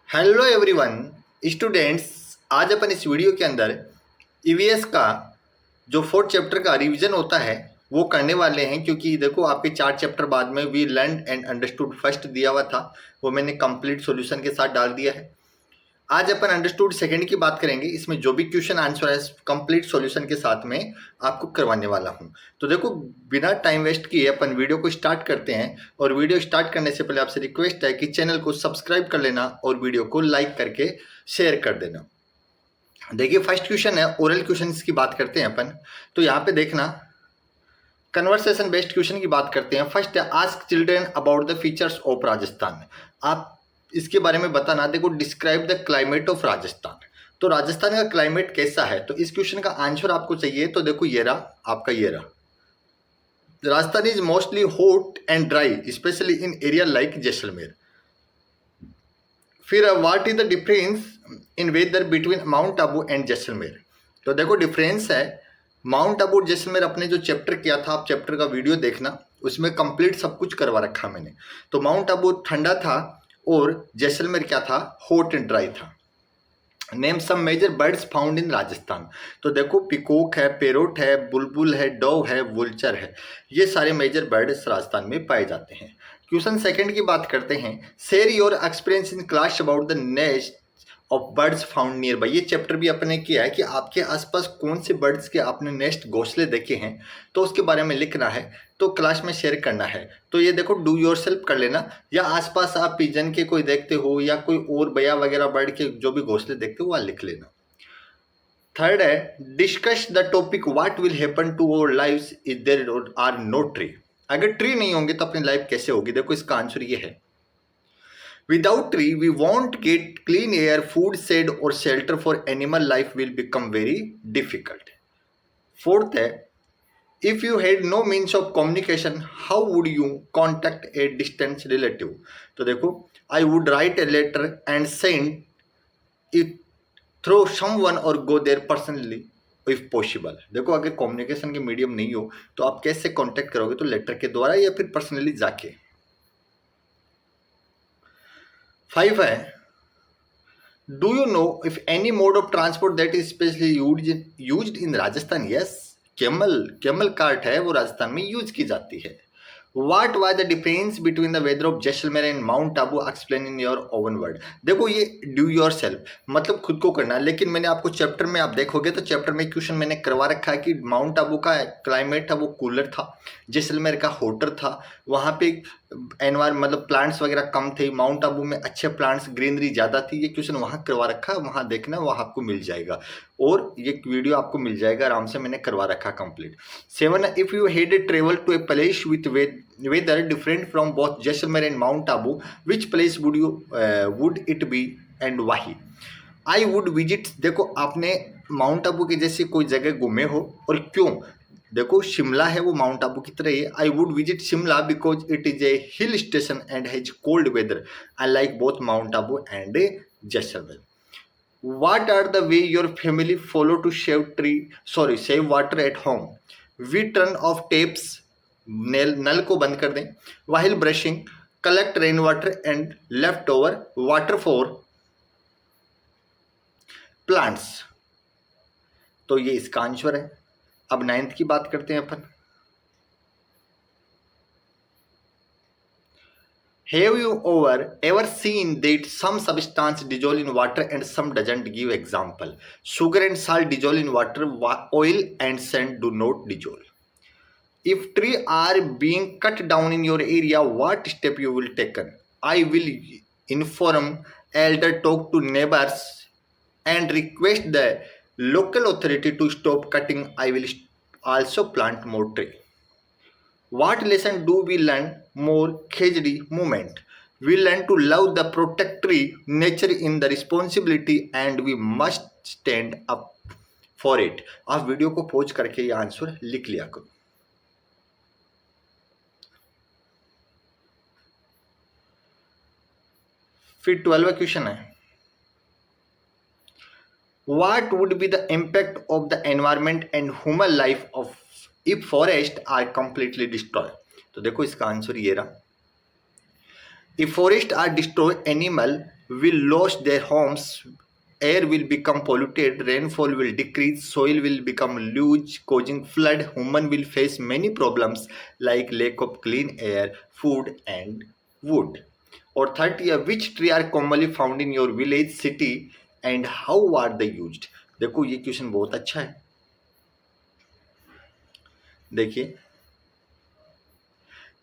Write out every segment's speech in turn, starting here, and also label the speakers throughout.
Speaker 1: Hello everyone students. आज अपन इस video के अंदर ईवीएस का जो फोर्थ चैप्टर का रिवीजन होता है वो करने वाले हैं, क्योंकि देखो आपके 4 चैप्टर बाद में we learn and understood first दिया हुआ था, वो मैंने कंप्लीट सॉल्यूशन के साथ डाल दिया है। आज अपन अंडरस्टूड सेकंड की बात करेंगे। इसमें जो भी क्वेश्चन आंसर है कंप्लीट सॉल्यूशन के साथ में आपको करवाने वाला हूं। तो देखो बिना टाइम वेस्ट किए अपन वीडियो को स्टार्ट करते हैं। और वीडियो स्टार्ट करने से पहले आपसे रिक्वेस्ट है कि चैनल को सब्सक्राइब कर लेना और वीडियो को लाइक करके शेयर कर देना। देखिए फर्स्ट क्वेश्चन है, ओरल क्वेश्चन की बात करते हैं अपन। तो यहाँ पे देखना, कन्वर्सेशन बेस्ड क्वेश्चन की बात करते हैं। फर्स्ट है, ask children about the features of Rajasthan. आप इसके बारे में बताना। देखो describe the climate of Rajasthan. तो राजस्थान का क्लाइमेट कैसा है, तो इस क्वेश्चन का आंसर आपको चाहिए। तो देखो ये रहा आपका, ये रहा। Rajasthan is mostly hot and dry specially in area like Jaisalmer. फिर what is the difference in weather between Mount Abu and Jaisalmer. तो देखो डिफरेंस है माउंट आबू और जैसलमेर। अपने जो चैप्टर किया था, आप चैप्टर का वीडियो देखना, उसमें कंप्लीट सब कुछ करवा रखा मैंने। तो माउंट आबू ठंडा था और जैसलमेर क्या था, हॉट एंड ड्राई था। Name some major birds found in Rajasthan. तो देखो पिकॉक है, पेरोट है, बुलबुल है, डव है, वुलचर है। ये सारे मेजर बर्ड्स राजस्थान में पाए जाते हैं। क्वेश्चन सेकंड की बात करते हैं। Share your experience in class about the nest of birds found near by. ये चैप्टर भी अपने किया है कि आपके आसपास कौन से बर्ड्स के आपने नेस्ट घोंसले देखे हैं, तो उसके बारे में लिखना है, तो क्लास में शेयर करना है। तो ये देखो डू योर सेल्फ कर लेना, या आसपास आप पिजन के कोई देखते हो या कोई और बया वगैरह बर्ड के जो भी घोंसले देखते हो वह लिख लेना। थर्ड है, discuss the topic what will happen to our lives if there are no tree. अगर ट्री नहीं होंगे तो अपनी लाइफ कैसे होगी। देखो इसका आंसर ये है, without tree, we won't get clean air, food, shade or shelter for animal life will become very difficult. Fourth है, if you had no means of communication, how would you contact a distant relative? तो देखो, I would write a letter and send it through someone or go there personally if possible. देखो अगर communication के medium नहीं हो तो आप कैसे कांटेक्ट करोगे, तो लेटर के द्वारा या फिर पर्सनली जाके। 5 है, do you know if any mode of transport that is specially used in Rajasthan. Yes, camel cart है वो राजस्थान में यूज की जाती है। What was the difference between the weather of Jaisalmer and mount Abu, explain in your oven word. देखो ये do your self मतलब खुद को करना है, लेकिन मैंने आपको चैप्टर में आप देखोगे तो चैप्टर में क्वेश्चन मैंने करवा रखा है कि माउंट आबू का क्लाइमेट था वो कूलर था, जैसलमेर का होटर था। वहाँ पे मतलब प्लांट्स वगैरह कम थे, माउंट आबू में अच्छे प्लांट्स ग्रीनरी ज़्यादा थी। ये क्वेश्चन वहाँ करवा रखा है, वहाँ देखना, वहाँ आपको मिल जाएगा और ये वीडियो आपको मिल जाएगा आराम से, मैंने करवा रखा complete. 7, if you had travel to a place with weather different from both Jaisalmer and mount Abu, which place would it be and why. I would visit. देखो आपने माउंट आबू के जैसे कोई जगह घूमे हो और क्यों। देखो शिमला है वो माउंट आबू की तरह ही। I would visit Shimla because it is a hill station and has cold weather. I like both Mount Abu and Jaisalmer. What are the way your family follow to save water at home? We turn off taps, नल को बंद कर दें, while brushing, collect rainwater and leftover water for plants. तो ये इसका answer है। अब 9th की बात करते हैं अपन। Have you ever seen that some substance dissolve in water and some doesn't? Give example. Sugar and salt dissolve in water, oil and sand do not dissolve. If trees are being cut down in your area, what step you will take? I will inform elder, talk to neighbors and request the local authority to stop cutting. I will also plant more trees. What lesson do we learn more Khejdi movement? We learn to love the protectory nature in the responsibility and we must stand up for it. आप video को pause करके ये answer लिख लिया करो। फिर 12वां question है, What would be the impact of the environment and human life of if forests are completely destroyed? तो देखो इसका आंसर ये रहा, if forests are destroyed, animal will lose their homes, air will become polluted, rainfall will decrease, soil will become loose, causing flood. Human will face many problems like lack of clean air, food and wood. और third year which tree are commonly found in your village city and how are they used. देखो ये question बहुत अच्छा है। देखिए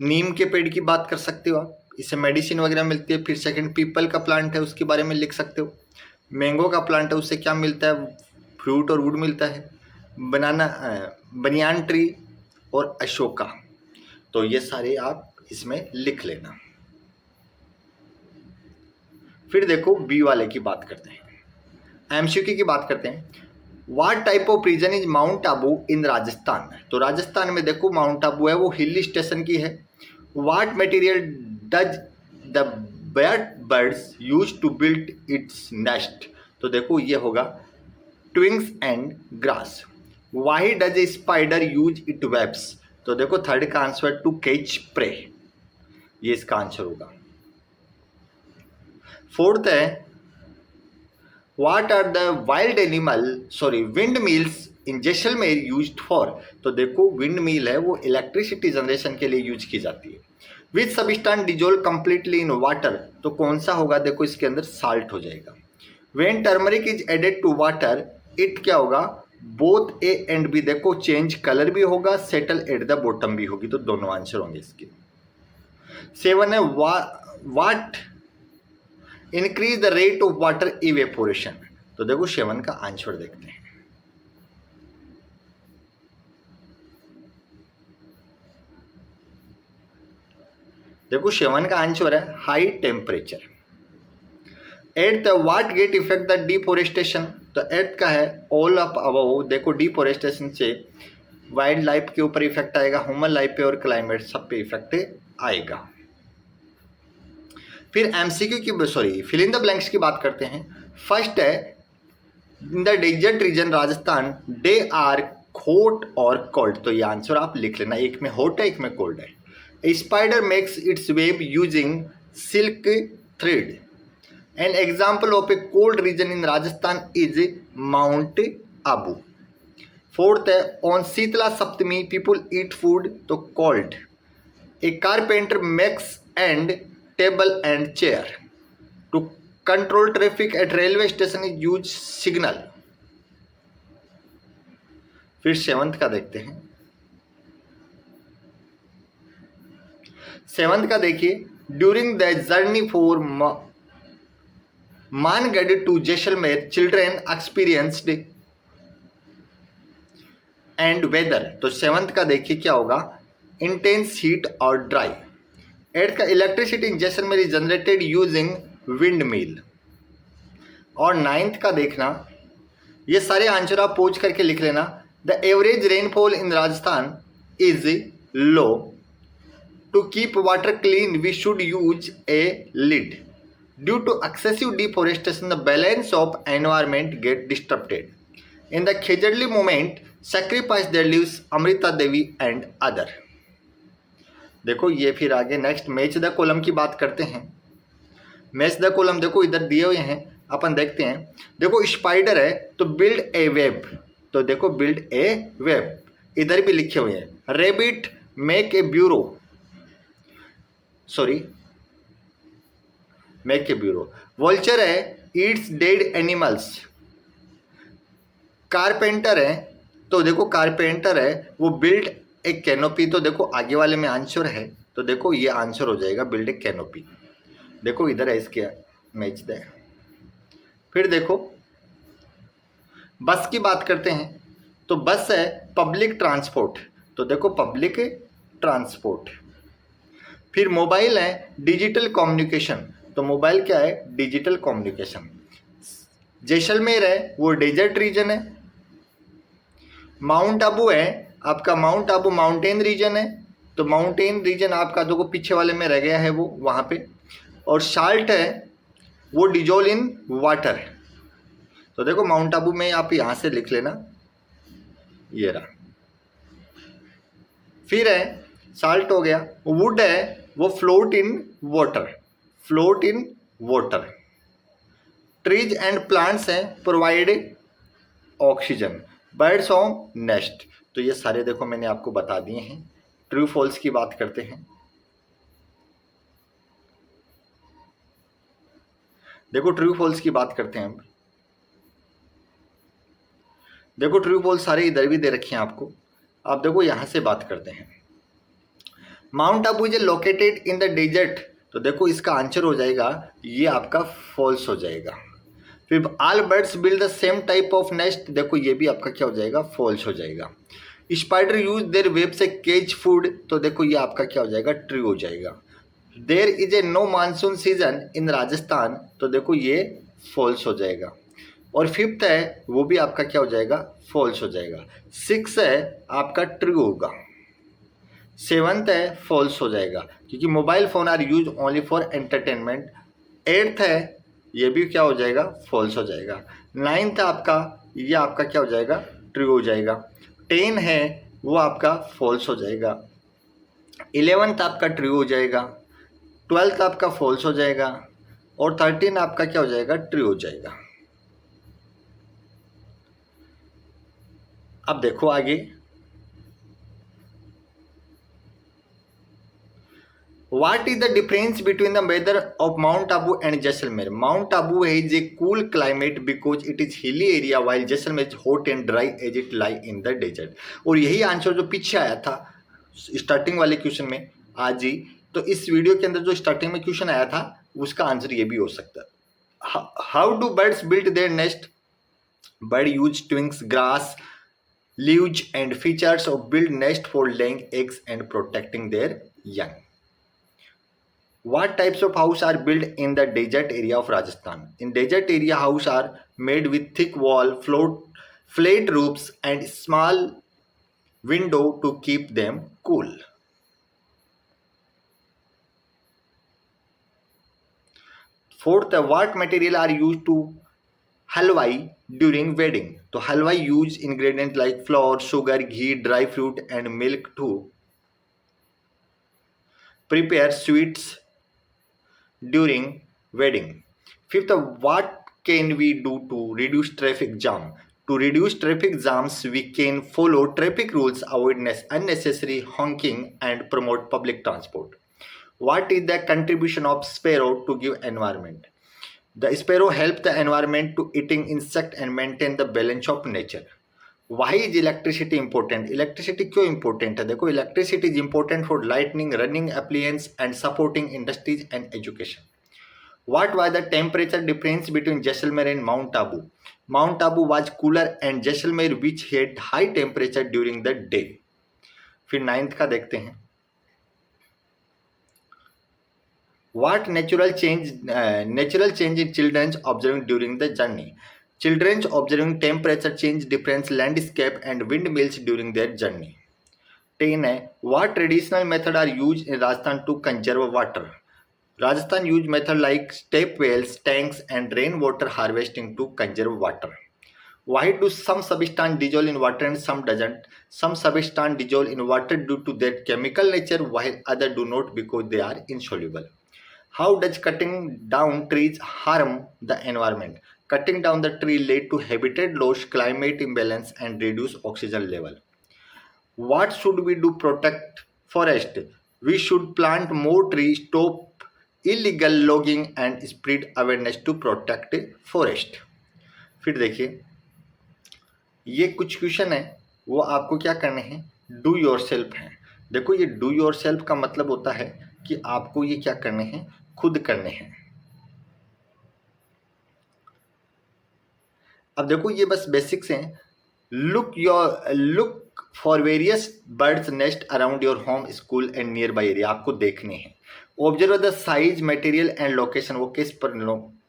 Speaker 1: नीम के पेड़ की बात कर सकते हो आप, इससे मेडिसिन वगैरह मिलती है। फिर सेकंड पीपल का प्लांट है, उसके बारे में लिख सकते हो। मैंगो का प्लांट है, उससे क्या मिलता है, फ्रूट और वुड मिलता है। बनाना बनियान ट्री और अशोका, तो ये सारे आप इसमें लिख लेना। फिर देखो बी वाले की बात करते हैं, एमसीक्यू की बात करते हैं। What type of region is Mount Abu in Rajasthan. तो राजस्थान में देखो माउंट आबू है वो हिल स्टेशन की है। What material does the birds use to build its nest. तो देखो ये होगा twigs and grass. Why does a spider use it webs. तो देखो थर्ड का आंसर टू कैच प्रे, ये इसका आंसर होगा। फोर्थ है what are the wild animal wind mills in Jaisalmer used for. तो देखो विंड मिल है वो इलेक्ट्रिसिटी जनरेशन के लिए यूज की जाती है। Which substance dissolve completely in water. तो कौन सा होगा, देखो इसके अंदर साल्ट हो जाएगा। When turmeric is added to water it क्या होगा, बोथ ए एंड बी। देखो चेंज कलर भी होगा, सेटल एट द बॉटम भी होगी, तो दोनों आंसर होंगे इसके। 7 है what increase the rate of water evaporation. तो देखो 7 का आंसर देखते हैं। देखो 7 का आंसर है high temperature. 8th what get effect the deforestation. तो 8th का है ऑल ऑफ अबव। देखो डिफोरेस्टेशन से वाइल्ड लाइफ के ऊपर इफेक्ट आएगा, ह्यूमन लाइफ पे और क्लाइमेट सब पे इफेक्ट आएगा। फिर एमसीक्यू की फिल इन द ब्लैंक्स की बात करते हैं। फर्स्ट है in the desert region Rajasthan they are hot और कोल्ड। तो ये आंसर आप लिख लेना, एक में हॉट है एक में कोल्ड है। A spider makes its web using silk thread. An example of a cold region in Rajasthan is Mount Abu. Fourth है on Sheetla Saptami people eat food, तो cold. A carpenter makes and table and chair to control traffic at railway station is use signal. फिर 7th का देखते हैं। 7th का देखिए during the journey for Mangarh to Jaisalmer children experienced and weather. तो 7th का देखिए क्या होगा, इंटेंस हीट और ड्राई। 8th का electricity in Jaisalmer is generated using wind mill. और 9th का देखना, ये सारे आंसर आप पोज करके लिख लेना। The average rainfall in Rajasthan is low. To keep water clean we should use a lid. Due to excessive deforestation the balance of environment get disturbed. In the Khejarli movement sacrifice their lives Amrita Devi and other. देखो ये फिर आगे next match the column की बात करते हैं। Match the column देखो इधर दिए हुए हैं, अपन देखते हैं। देखो स्पाइडर है तो बिल्ड ए वेब। तो देखो बिल्ड ए वेब, इधर भी लिखे हुए हैं। Rebate make a bureau, make a bureau. Vulture है ईट्स डेड एनिमल्स। कारपेंटर है तो देखो कारपेंटर है वो बिल्ड एक कैनोपी। तो देखो आगे वाले में आंसर है, तो देखो ये आंसर हो जाएगा बिल्ड ए कैनोपी। देखो इधर है इसके मैच दे। फिर देखो बस की बात करते हैं। तो बस है पब्लिक ट्रांसपोर्ट, तो देखो पब्लिक ट्रांसपोर्ट। फिर मोबाइल है डिजिटल कम्युनिकेशन, तो मोबाइल क्या है, डिजिटल कम्युनिकेशन। जैसलमेर है वो डेजर्ट रीजन है। माउंट आबू है आपका, माउंट आबू माउंटेन रीजन है, तो माउंटेन रीजन आपका देखो पीछे वाले में रह गया है वो वहाँ पे। और साल्ट है वो डिजोल्व इन वाटर, तो देखो माउंट आबू में आप यहाँ से लिख लेना, ये रहा। फिर है साल्ट हो गया। वुड है वो float in water, float in water. Trees and plants हैं provide oxygen, birds home nest. तो ये सारे देखो मैंने आपको बता दिए हैं। ट्रू फॉल्स की बात करते हैं। देखो ट्रू फॉल्स की बात करते हैं हम। देखो ट्रू फॉल्स सारे इधर भी दे रखे हैं आपको। आप देखो यहां से बात करते हैं। Mount Abu is located in the desert, तो देखो इसका आंसर हो जाएगा ये आपका फॉल्स हो जाएगा। फिर all birds build the same type of nest, देखो ये भी आपका क्या हो जाएगा, फॉल्स हो जाएगा। स्पाइडर यूज देयर वेब से कैच फूड, तो देखो ये आपका क्या हो जाएगा, ट्रू हो जाएगा। There is a no monsoon season in Rajasthan, तो देखो ये फॉल्स हो जाएगा। और फिफ्थ है वो भी आपका क्या हो जाएगा, फॉल्स हो जाएगा। सिक्स है आपका ट्रू होगा। सेवंथ है फॉल्स हो जाएगा क्योंकि mobile phone are use only for entertainment. Eighth है ये भी क्या हो जाएगा, फॉल्स हो जाएगा। नाइन्थ आपका ये आपका क्या हो जाएगा, ट्रू हो जाएगा। 10 है वो आपका फॉल्स हो जाएगा। 11th आपका ट्रू हो जाएगा। 12th आपका फॉल्स हो जाएगा। और 13 आपका क्या हो जाएगा, ट्रू हो जाएगा। अब देखो आगे, What is the difference between the weather of Mount Abu and Jaisalmer? Mount Abu has a cool climate because it is hilly area while Jaisalmer is hot and dry as it lie in the desert. और यही answer जो पीछे आया था starting वाले question में आज ही, तो इस वीडियो के अंदर जो स्टार्टिंग में क्वेश्चन आया था उसका आंसर ये भी हो सकता है। How do birds build their nest? Bird use twigs, grass, leaves and features of build nest for laying eggs and protecting their young. What types of house are built in the desert area of Rajasthan? In desert area, house are made with thick wall, flat roofs, and small window to keep them cool. Fourth, what material are used to halwai during wedding? तो halwai use ingredient like flour, sugar, ghee, dry fruit, and milk to prepare sweets during wedding. Fifth, what can we do to reduce traffic jam? To reduce traffic jams, we can follow traffic rules, avoid unnecessary honking, and promote public transport. What is the contribution of sparrow to give environment? The sparrow help the environment to eating insect and maintain the balance of nature. Why is electricity important? Electricity क्यों important है? देखो electricity is important for lighting, running appliance, and supporting industries and education. What was the temperature difference between Jaisalmer and Mount Abu? Mount Abu was cooler and Jaisalmer which had high temperature during the day. फिर 9th का देखते हैं। What natural change in children observing during the journey? Children observing temperature change, difference, landscape, and windmills during their journey. 10 है what traditional method are used in Rajasthan to conserve water? Rajasthan use method like step wells, tanks, and rainwater harvesting to conserve water. Why do some substances dissolve in water and some doesn't? Some substances dissolve in water due to their chemical nature, while others do not because they are insoluble. How does cutting down trees harm the environment? Cutting down the tree lead to habitat loss, climate imbalance, and reduce oxygen level. What should we do protect forest? We should plant more trees, stop illegal logging, and spread awareness to protect forest. फिर देखिए ये कुछ question है वो आपको क्या करने हैं, डू योर सेल्फ है। देखो ये डू योर सेल्फ का मतलब होता है कि आपको ये क्या करने हैं, खुद करने हैं। अब देखो ये बस बेसिक्स हैं। Look for various birds nest around your home, school and near by area, आपको देखने हैं। Observe the size, material and location, वो किस पर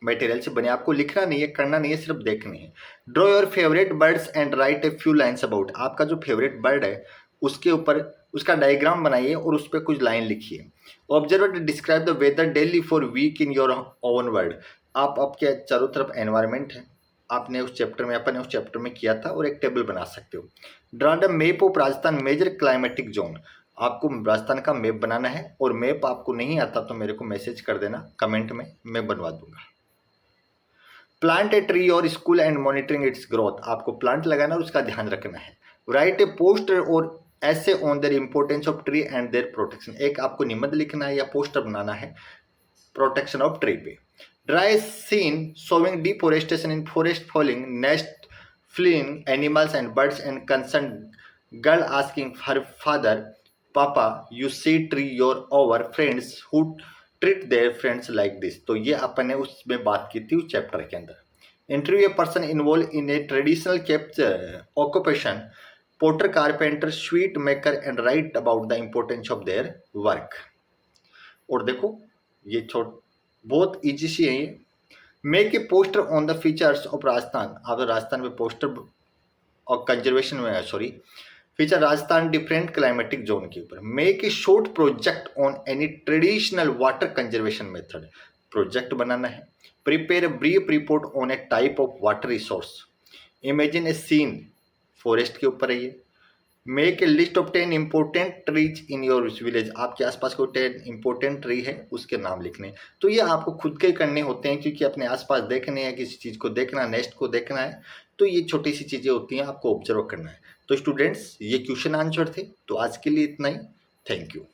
Speaker 1: मटेरियल से बने, आपको लिखना नहीं है, करना नहीं है, सिर्फ देखने हैं। Draw your favourite birds and right a few lines about, आपका जो फेवरेट बर्ड है उसके ऊपर उसका डायग्राम बनाइए और उस पर कुछ लाइन लिखिए। Observe describe the weather daily for week in your own word, आप आपके चारों तरफ एनवायरमेंट है, आपने उस चैप्टर में अपने उस चैप्टर में किया था और एक टेबल बना सकते हो। Draw the map of Rajasthan major climatic zone, आपको राजस्थान का मैप बनाना है और मैप आपको नहीं आता तो मेरे को मैसेज कर देना कमेंट में, मैं बनवा दूंगा। प्लांट ए ट्री और school and monitoring it's growth, आपको प्लांट लगाना और उसका ध्यान रखना है। राइट ए पोस्टर और essay on their importance of tree and their protection, एक आपको निबंध लिखना है या पोस्टर बनाना है प्रोटेक्शन ऑफ ट्री पे। Draw scene showing deforestation in forest falling nest fleeing animals and birds and concerned girl asking her father, Papa, you see tree your our friends who treat their friends like this। तो ये अपन ने उसमें बात की थी उस chapter के अंदर। Interview a person involve in a traditional occupation, potter, carpenter, sweet maker and write about the importance of their work. और देखो ये बहुत ईजी सी है ये। Make a poster on the features of Rajasthan, आप राजस्थान में पोस्टर और कंजर्वेशन में feature Rajasthan different climatic zone के ऊपर। Make a short project on any traditional water conservation method, project बनाना है। Prepare a brief report on a type of water resource. Imagine a scene, forest के ऊपर है ये। Make a list of 10 important trees in your village, आपके आसपास कोई 10 important tree है उसके नाम लिखने। तो ये आपको खुद के करने होते हैं क्योंकि अपने आसपास देखने हैं, किसी चीज़ को देखना, नेक्स्ट को देखना है, तो ये छोटी सी चीज़ें होती हैं, आपको ऑब्जर्व करना है। तो स्टूडेंट्स ये क्वेश्चन आंसर थे, तो आज के लिए इतना ही। Thank you.